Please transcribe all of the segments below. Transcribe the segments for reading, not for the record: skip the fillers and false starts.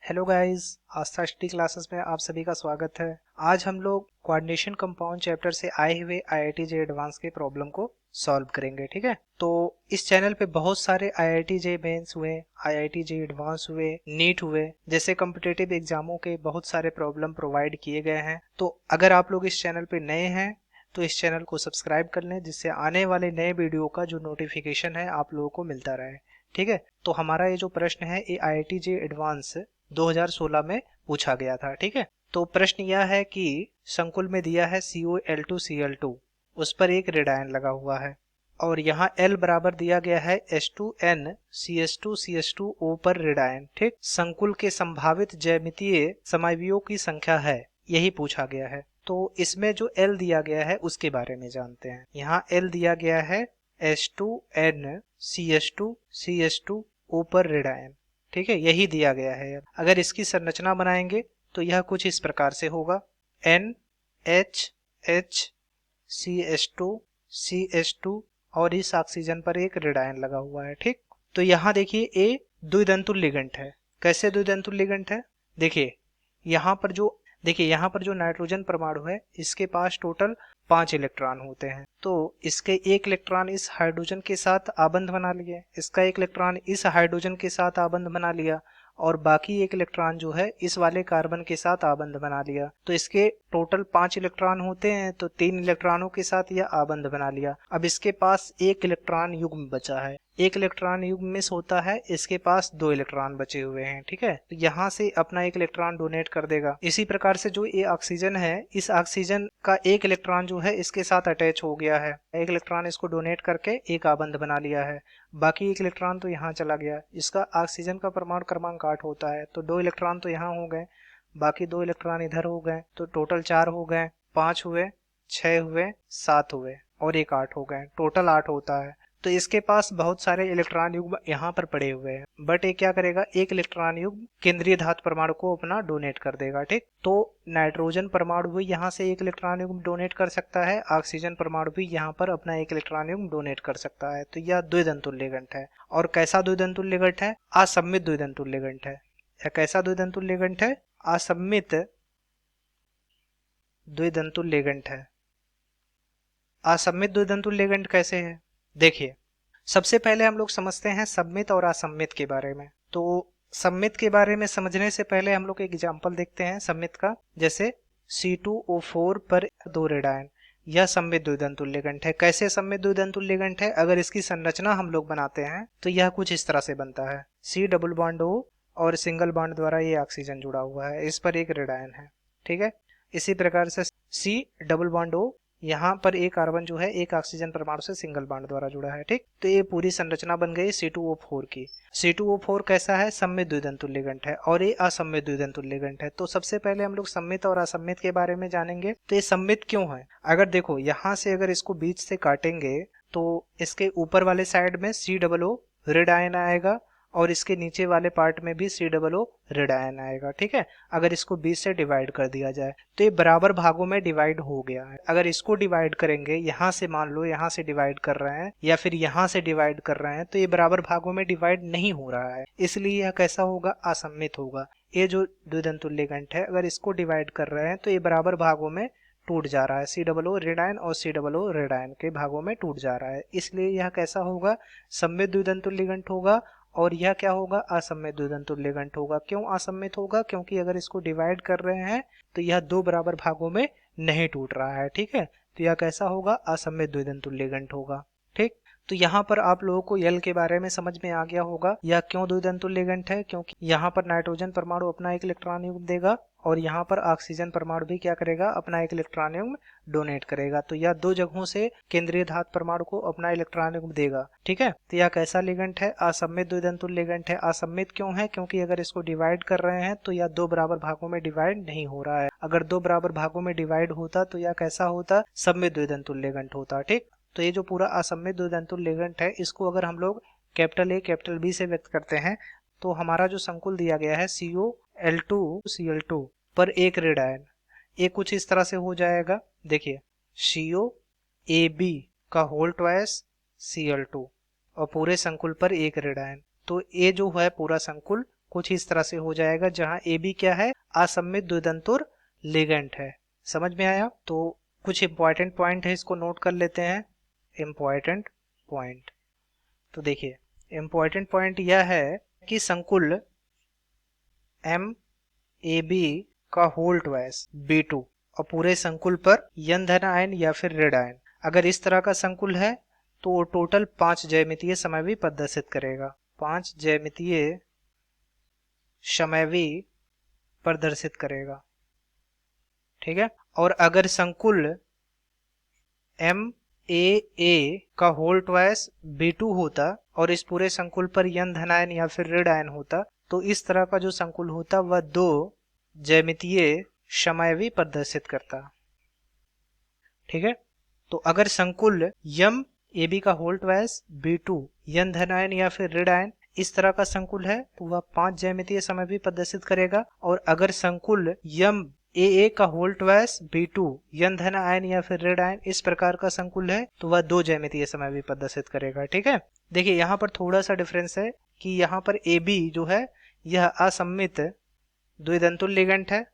Hello guys, आस्था study classes में आप सभी का स्वागत है। आज हम लोग कोऑर्डिनेशन कंपाउंड चैप्टर से आए हुए आईआईटी जे एडवांस के प्रॉब्लम को सॉल्व करेंगे। ठीक है, तो इस चैनल पे बहुत सारे आईआईटी जे मेंस हुए, आईआईटी जे एडवांस हुए, नीट हुए जैसे कॉम्पिटिटिव एग्जामों के बहुत सारे प्रॉब्लम प्रोवाइड किए गए हैं। तो अगर आप लोग इस चैनल पे नए हैं तो इस चैनल को सब्सक्राइब कर लें, जिससे आने वाले नए वीडियो का जो नोटिफिकेशन है आप लोगों को मिलता रहे। ठीक है, तो हमारा ये जो प्रश्न है ये आईआईटी जे एडवांस 2016 में पूछा गया था। ठीक है, तो प्रश्न यह है कि संकुल में दिया है CuO2Cl2, उस पर एक रेड आयन लगा हुआ है और यहाँ L बराबर दिया गया है H2NCH2CH2O पर रेड आयन। ठीक, संकुल के संभावित ज्यामितीय समावियों की संख्या है, यही पूछा गया है। तो इसमें जो L दिया गया है उसके बारे में जानते हैं। यहाँ L दिया गया है H2NCH2CH2O पर रेड आयन। ठीक है, यही दिया गया है। अगर इसकी संरचना बनाएंगे तो यह कुछ इस प्रकार से होगा, NHHCH2CH2 और इस ऑक्सीजन पर एक रेड आयन लगा हुआ है। ठीक, तो यहाँ देखिए ए द्विदंतुल लिगेंड है। कैसे द्विदंतुल लिगेंड है? यहाँ पर जो नाइट्रोजन परमाणु है इसके पास टोटल 5 इलेक्ट्रॉन होते हैं। तो इसके एक इलेक्ट्रॉन इस हाइड्रोजन के साथ आबंध बना लिए, इसका एक इलेक्ट्रॉन इस हाइड्रोजन के साथ आबंध बना लिया और बाकी एक इलेक्ट्रॉन जो है इस वाले कार्बन के साथ आबंध बना लिया। तो इसके टोटल 5 इलेक्ट्रॉन होते हैं, तो 3 इलेक्ट्रॉनों के साथ यह आबंध बना लिया। अब इसके पास एक इलेक्ट्रॉन युग्म बचा है, एक इलेक्ट्रॉन युग्म मिस होता है, इसके पास 2 इलेक्ट्रॉन बचे हुए हैं। ठीक है, तो यहाँ से अपना एक इलेक्ट्रॉन डोनेट कर देगा। इसी प्रकार से जो ये ऑक्सीजन है, इस ऑक्सीजन का एक इलेक्ट्रॉन जो है इसके साथ अटैच हो गया है, एक इलेक्ट्रॉन इसको डोनेट करके एक आबंध बना लिया है। बाकी एक इलेक्ट्रॉन तो यहाँ चला गया, इसका ऑक्सीजन का परमाणु क्रमांक 8 होता है, तो 2 इलेक्ट्रॉन तो यहाँ हो गए, बाकी 2 इलेक्ट्रॉन इधर हो गए, तो टोटल 4 हो गए, 5 हुए, 6 हुए, 7 हुए और एक 8 हो गए, टोटल 8 होता है। तो इसके पास बहुत सारे इलेक्ट्रॉन युग्म यहाँ पर पड़े हुए हैं, बट ये क्या करेगा, एक इलेक्ट्रॉन युग्म केंद्रीय धातु परमाणु को अपना डोनेट कर देगा। ठीक, तो नाइट्रोजन परमाणु भी यहाँ से एक इलेक्ट्रॉन युग्म डोनेट कर सकता है, ऑक्सीजन परमाणु भी यहाँ पर अपना एक इलेक्ट्रॉन युग्म डोनेट कर सकता है। तो यह द्विदंतुल लिगेंड है। और कैसा द्विदंतुल लिगेंड है? असममित द्विदंतुल लिगेंड है। या कैसा द्विदंतुल लिगेंड है? असममित द्विदंतुल लिगेंड है। असममित द्विदंतुल लिगेंड कैसे है? देखिए, सबसे पहले हम लोग समझते हैं सममित और असममित के बारे में। तो सममित के बारे में समझने से पहले हम लोग एक एग्जांपल देखते हैं सममित का। जैसे C2O4 पर 2 रेड आयन, यह सममित द्विदंतुल लिगेंड है। कैसे सममित द्विदंतुल लिगेंड है? अगर इसकी संरचना हम लोग बनाते हैं तो यह कुछ इस तरह से बनता है, C डबल बॉन्ड O और सिंगल बॉन्ड द्वारा ये ऑक्सीजन जुड़ा हुआ है, इस पर एक रेड आयन है। ठीक है, इसी प्रकार से C डबल बॉन्ड O, यहाँ पर एक कार्बन जो है एक ऑक्सीजन परमाणु से सिंगल बॉन्ड द्वारा जुड़ा है। ठीक, तो ये पूरी संरचना बन गई C2O4 की। C2O4 कैसा है? सममित द्विदंतुल लिगेंड है और ये असममित द्विदंतुल लिगेंड है। तो सबसे पहले हम लोग सममित और असममित के बारे में जानेंगे। तो ये सममित क्यों है? अगर देखो, यहाँ से अगर इसको बीच से काटेंगे तो इसके ऊपर वाले साइड में C रेड आयन आएगा और इसके नीचे वाले पार्ट में भी C रेड आयन आएगा। ठीक है, अगर इसको 20 से डिवाइड कर दिया जाए तो ये बराबर भागों में डिवाइड हो गया है। अगर इसको डिवाइड करेंगे, यहाँ से मान लो यहाँ से डिवाइड कर रहे हैं या फिर यहाँ से डिवाइड कर रहे हैं, तो ये बराबर भागों में डिवाइड नहीं हो रहा है, इसलिए यह कैसा होगा? असममित होगा। ये जो द्विदंतुल लिगेंड है, अगर इसको डिवाइड कर रहे हैं तो ये बराबर भागों में टूट जा रहा है, C रेड आयन और C रेड आयन के भागों में टूट जा रहा है, इसलिए यह कैसा होगा? सममित द्विदंतुल लिगेंड होगा। और यह क्या होगा? असममित द्विदंतुल लिगेंड होगा। क्यों असममित होगा? क्योंकि अगर इसको डिवाइड कर रहे हैं तो यह 2 बराबर भागों में नहीं टूट रहा है। ठीक है, तो यह कैसा होगा? असममित द्विदंतुल लिगेंड होगा। ठीक, तो यहाँ पर आप लोगों को यल के बारे में समझ में आ गया होगा। यह क्यों द्विदंतुल लिगेंड है? क्योंकि यहाँ पर नाइट्रोजन परमाणु अपना एक इलेक्ट्रॉन युग्म देगा और यहाँ पर ऑक्सीजन परमाणु भी क्या करेगा? अपना एक इलेक्ट्रॉन युग्म डोनेट करेगा। तो यह 2 जगहों से केंद्रीय धातु परमाणु को अपना इलेक्ट्रॉन युग्म देगा। ठीक है, तो यह कैसा लिगेंड है? असममित द्विदंतुल लिगेंड है। असममित क्यों है? क्योंकि अगर इसको डिवाइड कर रहे हैं तो यह 2 बराबर भागों में डिवाइड नहीं हो रहा है। अगर 2 बराबर भागों में डिवाइड होता तो यह कैसा होता? सममित द्विदंतुल लिगेंड होता। ठीक, तो ये जो पूरा असममित द्विदंतुल लिगेंड है, इसको अगर हम लोग कैपिटल A कैपिटल B से व्यक्त करते हैं तो हमारा जो संकुल दिया गया है CuO2Cl2 पर एक रेड आयन, ये कुछ इस तरह से हो जाएगा। देखिए, COAB का होल ट्वाइस Cl2 और पूरे संकुल पर एक रेड आयन, तो ये जो है पूरा संकुल कुछ इस तरह से हो जाएगा, जहां ए बी क्या है, असममित द्वितंतुर लिगेंड है। समझ में आया? तो कुछ इंपॉर्टेंट पॉइंट है, इसको नोट कर लेते हैं। इंपॉर्टेंट पॉइंट, तो देखिए इंपॉर्टेंट पॉइंट यह है कि संकुल एम ए बी का होल ट्वाइस B2 और पूरे संकुल पर n धन आयन या फिर ऋण आयन, अगर इस तरह का संकुल है तो टोटल 5 ज्यामितीय समैवी प्रदर्शित करेगा। 5 ज्यामितीय समैवी प्रदर्शित करेगा, ठीक है। और अगर संकुल एम ए का होल ट्वाइस B2 होता और इस पूरे संकुल पर n धन आयन या फिर ऋण आयन होता, तो इस तरह का जो संकुल होता वह 2 ज्यामितीय समैवी प्रदर्शित करता, ठीक है। तो अगर संकुल यम ए बी का होल ट्वाइस B2 n धन आयन या फिर ऋण आयन इस तरह का संकुल है तो वह 5 ज्यामितीय समैवी प्रदर्शित करेगा। और अगर संकुल यम ए का होल ट्वाइस B2 n धन आयन या फिर ऋण आयन इस प्रकार का संकुल है तो वह 2 ज्यामितीय समैवी प्रदर्शित करेगा, ठीक है। देखिए यहाँ पर थोड़ा सा डिफरेंस है कि यहाँ पर ए बी जो है यह असममित द्वितंतुर लिगेंड है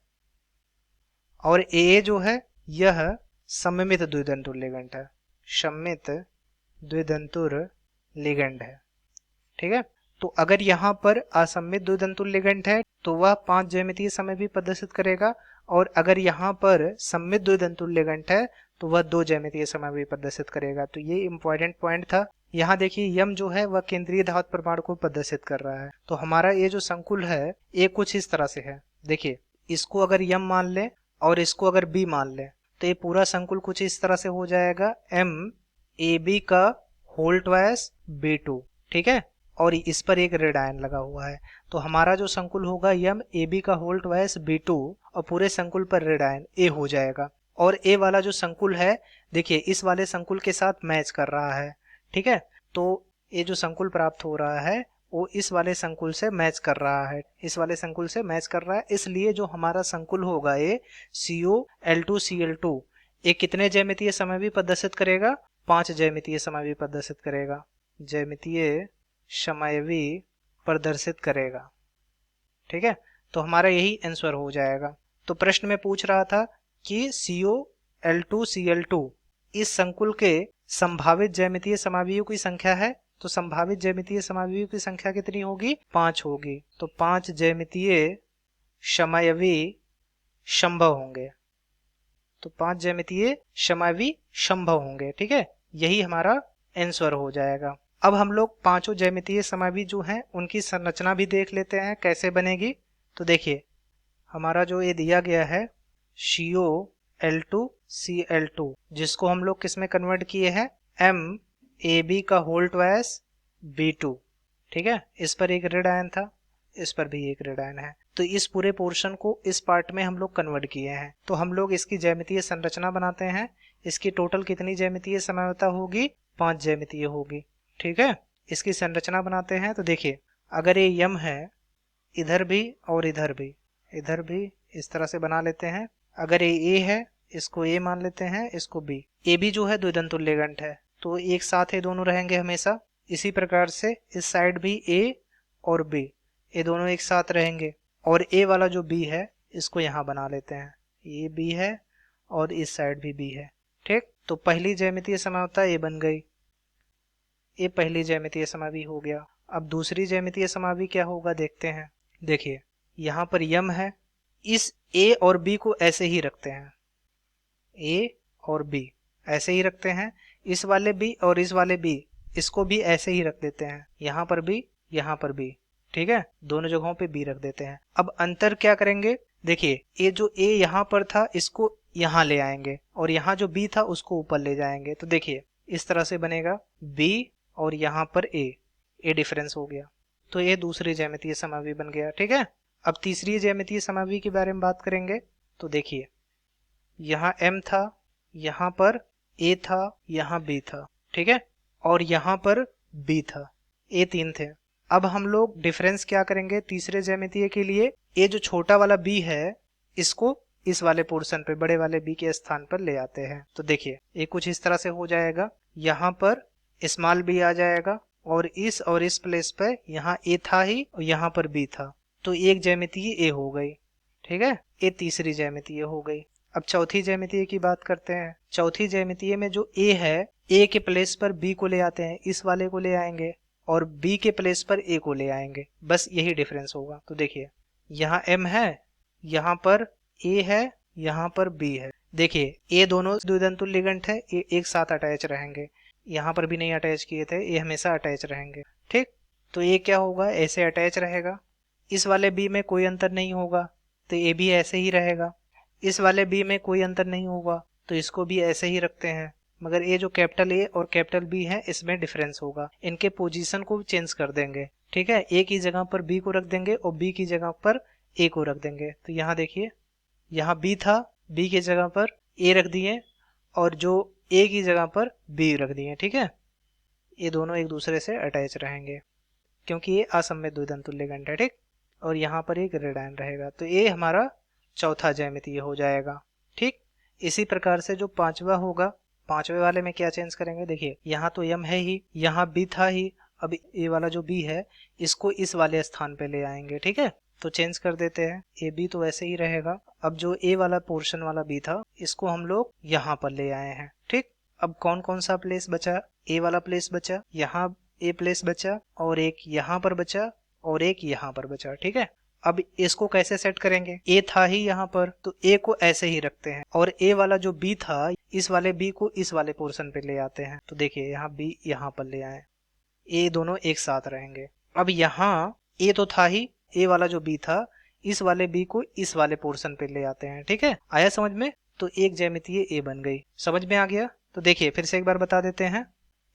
और ए जो है यह सममित द्वितंतुर लिगेंड है, सममित द्वितंतुर लिगेंड है, ठीक है। तो अगर यहाँ पर असममित द्वितंतुर लिगेंड है तो वह 5 ज्यामितीय समैवी प्रदर्शित करेगा और अगर यहाँ पर सममित द्वितंतुर लिगेंड है तो वह 2 ज्यामितीय समैवी प्रदर्शित करेगा। तो ये इंपॉर्टेंट पॉइंट था। यहाँ देखिए यम जो है वह केंद्रीय धातु प्रमाण को प्रदर्शित कर रहा है। तो हमारा ये जो संकुल है ये कुछ इस तरह से है। देखिए इसको अगर यम मान ले और इसको अगर बी मान ले तो ये पूरा संकुल कुछ इस तरह से हो जाएगा, एम ए बी का होल ट्वाइस B2, ठीक है। और इस पर एक ऋण आयन लगा हुआ है तो हमारा जो संकुल होगा यम ए बी का होल ट्वाइस B2 और पूरे संकुल पर ऋण आयन ए हो जाएगा। और ए वाला जो संकुल है देखिए इस वाले संकुल के साथ मैच कर रहा है, ठीक है। तो ये जो संकुल प्राप्त हो रहा है वो इस वाले संकुल से मैच कर रहा है, इस वाले संकुल से मैच कर रहा है। इसलिए जो हमारा संकुल होगा ये COL2Cl2 ये कितने ज्यामितीय समैवी प्रदर्शित करेगा? 5 ज्यामितीय समैवी प्रदर्शित करेगा, ज्यामितीय समैवी प्रदर्शित करेगा, ठीक है। तो हमारा यही आंसर हो जाएगा। तो प्रश्न में पूछ रहा था कि COL2Cl2 इस संकुल के संभावित ज्यामितीय समैवियों की संख्या है, तो संभावित ज्यामितीय समैवियों की संख्या कितनी होगी? 5 होगी। तो 5 ज्यामितीय समैवी संभव होंगे, तो 5 ज्यामितीय समैवी संभव होंगे, ठीक है। यही हमारा आंसर हो जाएगा। अब हम लोग पांचों ज्यामितीय समैवी जो हैं उनकी संरचना भी देख लेते हैं कैसे बनेगी। तो देखिए हमारा जो ये दिया गया है COL2Cl2 जिसको हम लोग किस में कन्वर्ट किए हैं? MAB का होल ट्वाइस B2, ठीक है। इस पर एक ऋण आयन था, इस पर भी एक ऋण आयन है, तो इस पूरे पोर्शन को इस पार्ट में हम लोग कन्वर्ट किए हैं। तो हम लोग इसकी ज्यामितीय संरचना बनाते हैं। इसकी टोटल कितनी ज्यामितीय समैविता होगी? 5 ज्यामितीय होगी, ठीक है। इसकी संरचना बनाते हैं। तो देखिए अगर ये यम है इधर भी और इधर भी इस तरह से बना लेते हैं। अगर ये ए है इसको ए मान लेते हैं, इसको बी। ए बी जो है द्वितंतुर लिगेंड है तो एक साथ ये दोनों रहेंगे हमेशा। इसी प्रकार से इस साइड भी ए और बी ये दोनों एक साथ रहेंगे। और ए वाला जो बी है इसको यहाँ बना लेते हैं, ये बी है और इस साइड भी बी है, ठीक। तो पहली ज्यामितीय समैविता ये बन गई, ये पहली ज्यामितीय समैवी हो गया। अब दूसरी ज्यामितीय समैवी क्या होगा देखते हैं। देखिए यहाँ पर यम है, इस ए और बी को ऐसे ही रखते हैं, ए और बी ऐसे ही रखते हैं। इस वाले बी और इस वाले बी इसको भी ऐसे ही रख देते हैं, यहाँ पर बी यहाँ पर बी, ठीक है। दोनों जगहों पे बी रख देते हैं। अब अंतर क्या करेंगे? देखिए ये जो ए यहाँ पर था इसको यहाँ ले आएंगे और यहाँ जो बी था उसको ऊपर ले जाएंगे। तो देखिए इस तरह से बनेगा बी और यहाँ पर ए डिफरेंस हो गया। तो ये दूसरी ज्यामितीय समैवी बन गया, ठीक है। अब तीसरी ज्यामितीय समैवी के बारे में बात करेंगे। तो देखिए यहाँ m था, यहाँ पर a था, यहाँ b था, ठीक है। और यहाँ पर b था, ये 3 थे। अब हम लोग डिफरेंस क्या करेंगे तीसरे ज्यामितीय के लिए? ये जो छोटा वाला b है इसको इस वाले पोर्शन पे बड़े वाले b के स्थान पर ले आते हैं। तो देखिए ये कुछ इस तरह से हो जाएगा, यहाँ पर स्मॉल b आ जाएगा और इस प्लेस पे यहाँ a था ही और यहाँ पर b था, तो एक ज्यामितीय ए हो गई, ठीक है, ये तीसरी ज्यामितीय हो गई। अब चौथी ज्यामितीय की बात करते हैं। चौथी ज्यामितीय में जो ए है, ए के प्लेस पर बी को ले आते हैं, इस वाले को ले आएंगे, और बी के प्लेस पर ए को ले आएंगे, बस यही डिफरेंस होगा। तो देखिए यहाँ एम है, यहाँ पर ए है, यहाँ पर बी है। देखिए ये दोनों द्विदंत तुल्य लिगेंड है, ये एक साथ अटैच रहेंगे, यहाँ पर भी नहीं अटैच किए थे, ये हमेशा अटैच रहेंगे, ठीक। तो ये क्या होगा, ऐसे अटैच रहेगा। इस वाले बी में कोई अंतर नहीं होगा, तो ये भी ऐसे ही रहेगा। इस वाले बी में कोई अंतर नहीं होगा, तो इसको भी ऐसे ही रखते हैं। मगर ये जो कैपिटल ए और कैपिटल बी है, इसमें डिफरेंस होगा, इनके पोजीशन को चेंज कर देंगे, ठीक है। ए की जगह पर बी को रख देंगे और बी की जगह पर ए को रख देंगे। तो यहाँ देखिए, यहाँ बी था, बी की जगह पर ए रख दिए, और जो ए की जगह पर बी रख दिए, ठीक है। ये दोनों एक दूसरे से अटैच रहेंगे क्योंकि ये असममित द्विदंत तुल्य लिगेंड है, ठीक। और यहाँ पर एक रेडायन रहेगा, तो ये हमारा चौथा ज्यामितीय हो जाएगा, ठीक। इसी प्रकार से जो पांचवा होगा, पांचवे वाले में क्या चेंज करेंगे, देखिए यहाँ तो यम है ही, यहाँ बी था ही, अब ये वाला जो बी है इसको इस वाले स्थान पे ले आएंगे, ठीक है। तो चेंज कर देते हैं, ए बी तो वैसे ही रहेगा। अब जो ए वाला पोर्शन वाला बी था, इसको हम लोग यहाँ पर ले आए हैं, ठीक। अब कौन कौन सा प्लेस बचा, ए वाला प्लेस बचा, यहाँ ए प्लेस बचा, और एक यहाँ पर बचा, और एक यहाँ पर बचा, ठीक है। अब इसको कैसे सेट करेंगे, ए था ही यहाँ पर, तो ए को ऐसे ही रखते हैं, और ए वाला जो बी था, इस वाले बी को इस वाले पोर्शन पे ले आते हैं। तो देखिए यहाँ बी यहाँ पर ले आए, ए दोनों एक साथ रहेंगे। अब यहाँ ए तो था ही, ए वाला जो बी था, इस वाले बी को इस वाले पोर्शन पे ले आते हैं, ठीक है। आया समझ में, तो एक ज्यामितीय ए बन गई, समझ में आ गया। तो देखिए फिर से एक बार बता देते हैं,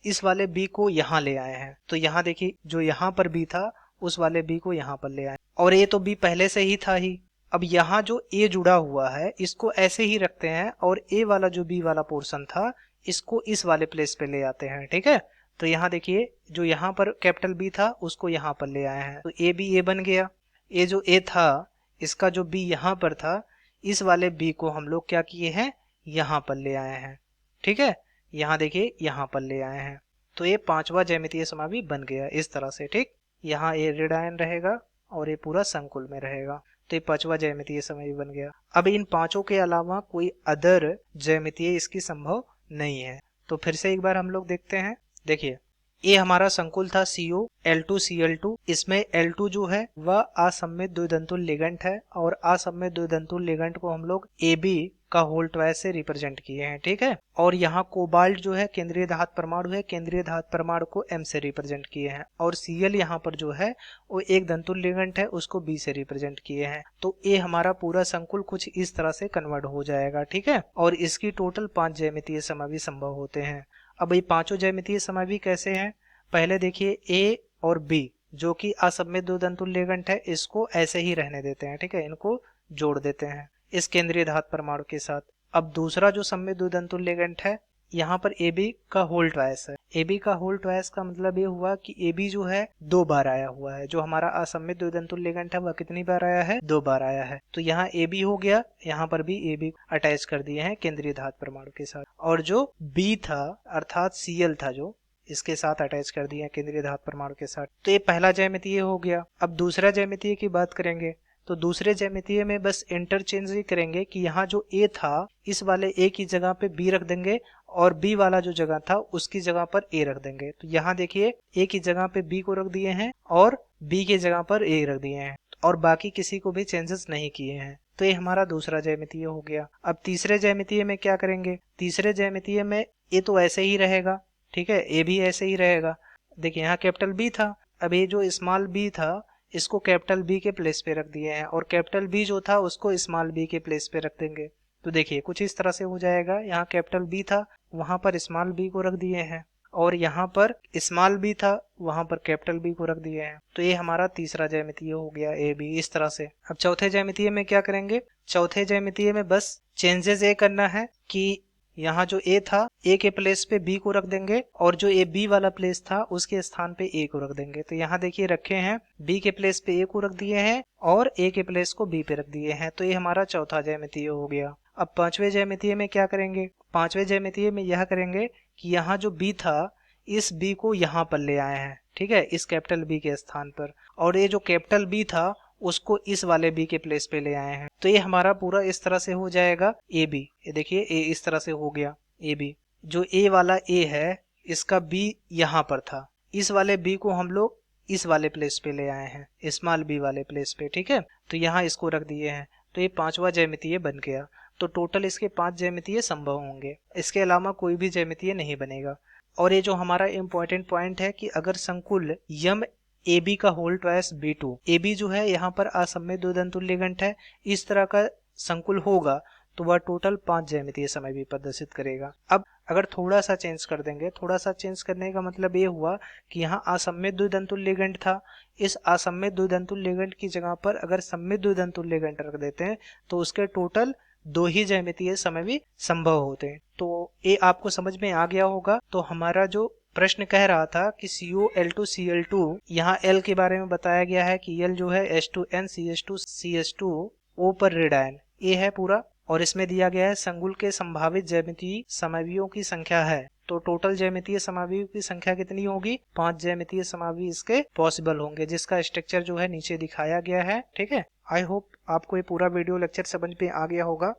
इस वाले बी को यहाँ ले आए हैं, तो यहाँ देखिए जो यहाँ पर बी था, उस वाले बी को यहाँ पर ले आए, और ए तो बी पहले से ही था ही। अब यहाँ जो ए जुड़ा हुआ है, इसको ऐसे ही रखते हैं, और ए वाला जो बी वाला पोर्शन था, इसको इस वाले प्लेस पे ले आते हैं, ठीक है। तो यहाँ देखिए जो यहाँ पर कैपिटल बी था, उसको यहाँ पर ले आए हैं, तो ए बी ए बन गया। ये जो ए था, इसका जो बी यहाँ पर था, इस वाले बी को हम लोग क्या किए हैं, यहाँ पर ले आए हैं, ठीक है। यहाँ देखिए यहाँ पर ले आए हैं, तो ये पांचवा ज्यामितीय समावि बन गया इस तरह से, ठीक। यहाँ ये रेडायन रहेगा और ये पूरा संकुल में रहेगा, तो ये पांचवा ज्यामितीय समावि बन गया। अब इन पांचों के अलावा कोई अदर ज्यामितीय इसकी संभव नहीं है। तो फिर से एक बार हम लोग देखते हैं, देखिए ये हमारा संकुल था CO L2Cl2, इसमें L2 जो है वह असममित द्विदंतुल लिगेंड है, और असममित द्विदंतुल लिगेंड को हम लोग AB का होल ट्वाइस से रिप्रेजेंट किए हैं, ठीक है। और यहाँ कोबाल्ट जो है केंद्रीय धातु परमाणु है, केंद्रीय धातु परमाणु को M से रिप्रेजेंट किए हैं, और Cl यहाँ पर जो है वो एक दंतुल लिगेंड है, उसको B से रिप्रेजेंट किए हैं। तो ये हमारा पूरा संकुल कुछ इस तरह से कन्वर्ट हो जाएगा, ठीक है। और इसकी टोटल 5 ज्यामितीय समावि संभव होते हैं। अब ये पांचों ज्यामितीय समावि कैसे हैं, पहले देखिए ए और बी जो कि असममित द्विदंतुल लिगेंड है, इसको ऐसे ही रहने देते हैं, ठीक है, इनको जोड़ देते हैं इस केंद्रीय धातु परमाणु के साथ। अब दूसरा जो सममित द्विदंतुल लिगेंड है, यहाँ पर ए बी का होल ट्वाइस है। ए बी का होल ट्वाइस का मतलब ये हुआ कि ए बी जो है 2 बार आया हुआ है, जो हमारा असममित द्विदंतुल लिगेंड है वह कितनी बार आया है, 2 बार आया है। तो यहाँ ए बी हो गया, यहाँ पर भी ए बी अटैच कर दिए हैं केंद्रीय धातु परमाणु के साथ, और जो बी था अर्थात Cl था, जो इसके साथ अटैच कर दिए हैं केंद्रीय धातु परमाणु के साथ। तो ये पहला ज्यामितीय हो गया। अब दूसरा ज्यामितीय की बात करेंगे, तो दूसरे ज्यामितीय में बस इंटरचेंज ही करेंगे कि यहाँ जो ए था, इस वाले ए की जगह पे बी रख देंगे, और बी वाला जो जगह था उसकी जगह पर ए रख देंगे। तो यहाँ देखिए ए की जगह पे बी को रख दिए हैं और बी की जगह पर ए रख दिए हैं, और बाकी किसी को भी चेंजेस नहीं किए हैं। तो ये हमारा दूसरा ज्यामितीय हो गया। अब तीसरे ज्यामितीय में क्या करेंगे, तीसरे ज्यामितीय में ए तो ऐसे ही रहेगा, ठीक है, ए भी ऐसे ही रहेगा। देखिए यहाँ कैपिटल बी था, अब ये जो स्मॉल बी था इसको कैपिटल बी के प्लेस पे रख दिए हैं, और कैपिटल बी जो था उसको स्मॉल बी के प्लेस पे रख देंगे। तो देखिए कुछ इस तरह से हो जाएगा, यहाँ कैपिटल बी था, वहां पर स्मॉल बी को रख दिए हैं, और यहाँ पर स्मॉल बी था, वहां पर कैपिटल बी को रख दिए हैं। तो ये हमारा तीसरा ज्यामितीय हो गया ए बी, इस तरह से। अब चौथे ज्यामितीय में क्या करेंगे, चौथे ज्यामितीय में बस चेंजेस ये करना है कि यहाँ जो ए था, ए के प्लेस पे बी को रख देंगे, और जो ए बी वाला प्लेस था उसके स्थान पे ए को रख देंगे। तो यहाँ देखिए रखे हैं, बी के प्लेस पे ए को रख दिए हैं और ए के प्लेस को बी पे रख दिए हैं। तो ये हमारा चौथा ज्यामितीय हो गया। अब पांचवें ज्यामितीय में क्या करेंगे, पांचवें ज्यामितीय में यह करेंगे कि यहाँ जो बी था, इस बी को यहाँ पर ले आए हैं, ठीक है, इस कैपिटल बी के स्थान पर, और ये जो कैपिटल बी था उसको इस वाले बी के प्लेस पे ले आए हैं। तो ये हमारा पूरा इस तरह से हो जाएगा ए बी। ये देखिए ए इस तरह से हो गया ए बी। जो ए वाला ए है इसका बी यहाँ पर था, इस वाले बी को हम लोग इस वाले प्लेस पे ले आए हैं, स्मॉल बी वाले प्लेस पे। ठीक है, तो यहाँ इसको रख दिए हैं। तो ये पांचवा ज्यामितीय बन गया। तो टोटल इसके 5 ज्यामितीय संभव होंगे, इसके अलावा कोई भी ज्यामितीय नहीं बनेगा। और ये जो हमारा इम्पोर्टेंट पॉइंट है कि अगर संकुल यम ए बी का whole twice B two, A B जो है यहाँ पर असममित द्विदंत तुल्यगंठ है, इस तरह का संकुल होगा तो वह टोटल 5 ज्यामितीय समय भी प्रदर्शित करेगा। अब अगर थोड़ा सा चेंज कर देंगे, थोड़ा सा चेंज करने का मतलब ये हुआ कि यहाँ असममित द्विदंत तुल्यगंठ था, इस असममित द्विदंत तुल्यगंठ की जगह पर अगर सममित द्विदंत तुल्यगंठ रख देते हैं तो उसके टोटल 2 ही ज्यामितीय समय भी संभव होते हैं। तो ये आपको समझ में आ गया होगा। तो हमारा जो प्रश्न कह रहा था कि CuL2Cl2, यहाँ L के बारे में बताया गया है कि L जो है H2NCH2CH2O पर रेडायन, ये है पूरा। और इसमें दिया गया है संकुल के संभावित ज्यामितीय समावियों की संख्या है। तो टोटल ज्यामितीय समावियों की संख्या कितनी होगी? 5 ज्यामितीय समावि इसके पॉसिबल होंगे, जिसका स्ट्रक्चर जो है नीचे दिखाया गया है। ठीक है, आई होप आपको ये पूरा वीडियो लेक्चर समझ में आ गया होगा।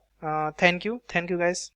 Thank you guys.